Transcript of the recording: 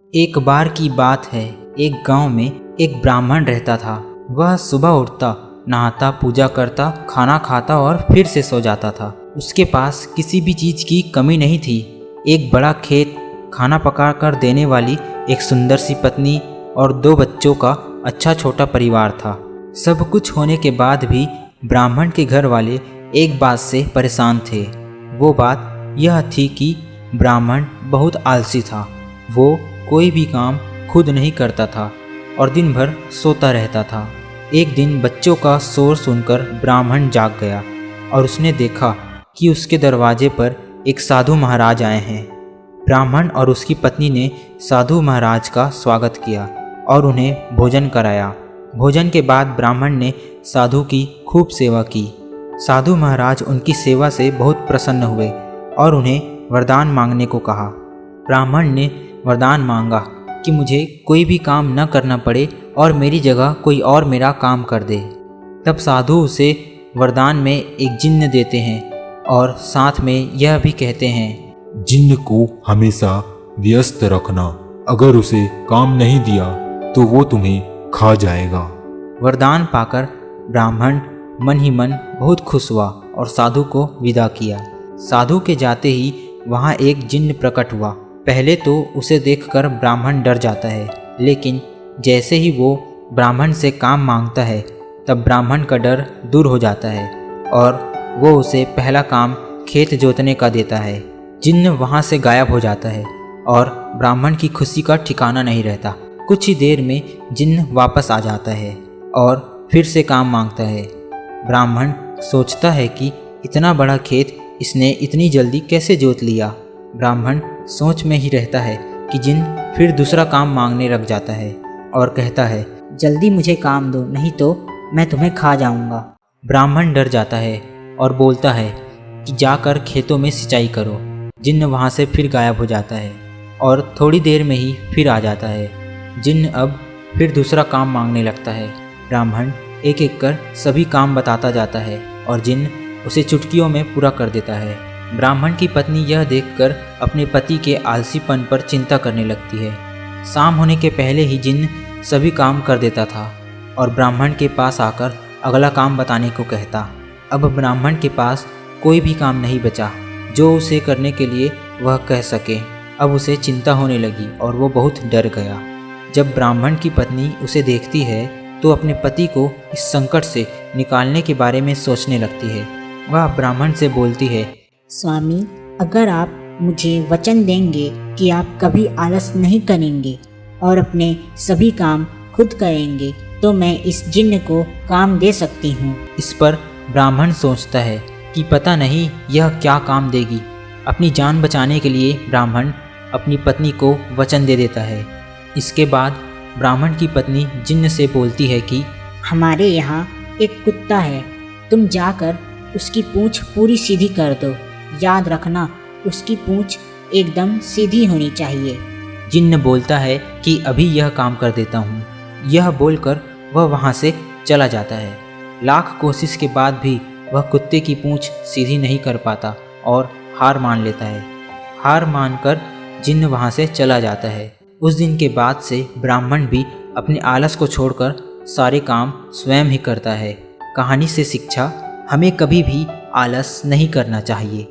एक बार की बात है, एक गांव में एक ब्राह्मण रहता था। वह सुबह उठता, नहाता, पूजा करता, खाना खाता और फिर से सो जाता था। उसके पास किसी भी चीज़ की कमी नहीं थी। एक बड़ा खेत, खाना पका कर देने वाली एक सुंदर सी पत्नी और 2 बच्चों का अच्छा छोटा परिवार था। सब कुछ होने के बाद भी ब्राह्मण के घर वाले एक बात से परेशान थे। वो बात यह थी कि ब्राह्मण बहुत आलसी था। वो कोई भी काम खुद नहीं करता था और दिन भर सोता रहता था। एक दिन बच्चों का शोर सुनकर ब्राह्मण जाग गया और उसने देखा कि उसके दरवाजे पर एक साधु महाराज आए हैं। ब्राह्मण और उसकी पत्नी ने साधु महाराज का स्वागत किया और उन्हें भोजन कराया। भोजन के बाद ब्राह्मण ने साधु की खूब सेवा की। साधु महाराज उनकी सेवा से बहुत प्रसन्न हुए और उन्हें वरदान मांगने को कहा। ब्राह्मण ने वरदान मांगा कि मुझे कोई भी काम न करना पड़े और मेरी जगह कोई और मेरा काम कर दे। तब साधु उसे वरदान में एक जिन्न देते हैं और साथ में यह भी कहते हैं, जिन्न को हमेशा व्यस्त रखना, अगर उसे काम नहीं दिया तो वो तुम्हें खा जाएगा। वरदान पाकर ब्राह्मण मन ही मन बहुत खुश हुआ और साधु को विदा किया। साधु के जाते ही वहाँ एक जिन्न प्रकट हुआ। पहले तो उसे देखकर ब्राह्मण डर जाता है, लेकिन जैसे ही वो ब्राह्मण से काम मांगता है तब ब्राह्मण का डर दूर हो जाता है और वो उसे पहला काम खेत जोतने का देता है। जिन्न वहाँ से गायब हो जाता है और ब्राह्मण की खुशी का ठिकाना नहीं रहता। कुछ ही देर में जिन्न वापस आ जाता है और फिर से काम मांगता है। ब्राह्मण सोचता है कि इतना बड़ा खेत इसने इतनी जल्दी कैसे जोत लिया। ब्राह्मण सोच में ही रहता है कि जिन्न फिर दूसरा काम मांगने लग जाता है और कहता है, जल्दी मुझे काम दो, नहीं तो मैं तुम्हें खा जाऊंगा। ब्राह्मण डर जाता है और बोलता है कि जाकर खेतों में सिंचाई करो। जिन्न वहाँ से फिर गायब हो जाता है और थोड़ी देर में ही फिर आ जाता है। जिन्न अब फिर दूसरा काम मांगने लगता है। ब्राह्मण एक एक कर सभी काम बताता जाता है और जिन्न उसे चुटकियों में पूरा कर देता है। ब्राह्मण की पत्नी यह देखकर अपने पति के आलसीपन पर चिंता करने लगती है। शाम होने के पहले ही जिन्न सभी काम कर देता था और ब्राह्मण के पास आकर अगला काम बताने को कहता। अब ब्राह्मण के पास कोई भी काम नहीं बचा जो उसे करने के लिए वह कह सके। अब उसे चिंता होने लगी और वो बहुत डर गया। जब ब्राह्मण की पत्नी उसे देखती है तो अपने पति को इस संकट से निकालने के बारे में सोचने लगती है। वह ब्राह्मण से बोलती है, स्वामी, अगर आप मुझे वचन देंगे कि आप कभी आलस नहीं करेंगे और अपने सभी काम खुद करेंगे तो मैं इस जिन्न को काम दे सकती हूँ। इस पर ब्राह्मण सोचता है कि पता नहीं यह क्या काम देगी। अपनी जान बचाने के लिए ब्राह्मण अपनी पत्नी को वचन दे देता है। इसके बाद ब्राह्मण की पत्नी जिन्न से बोलती है कि हमारे यहाँ एक कुत्ता है, तुम जाकर उसकी पूंछ पूरी सीधी कर दो। याद रखना, उसकी पूंछ एकदम सीधी होनी चाहिए। जिन्न बोलता है कि अभी यह काम कर देता हूँ। यह बोलकर वह वहाँ से चला जाता है। लाख कोशिश के बाद भी वह कुत्ते की पूंछ सीधी नहीं कर पाता और हार मान लेता है। हार मानकर जिन्न वहाँ से चला जाता है। उस दिन के बाद से ब्राह्मण भी अपने आलस को छोड़कर सारे काम स्वयं ही करता है। कहानी से शिक्षा, हमें कभी भी आलस नहीं करना चाहिए।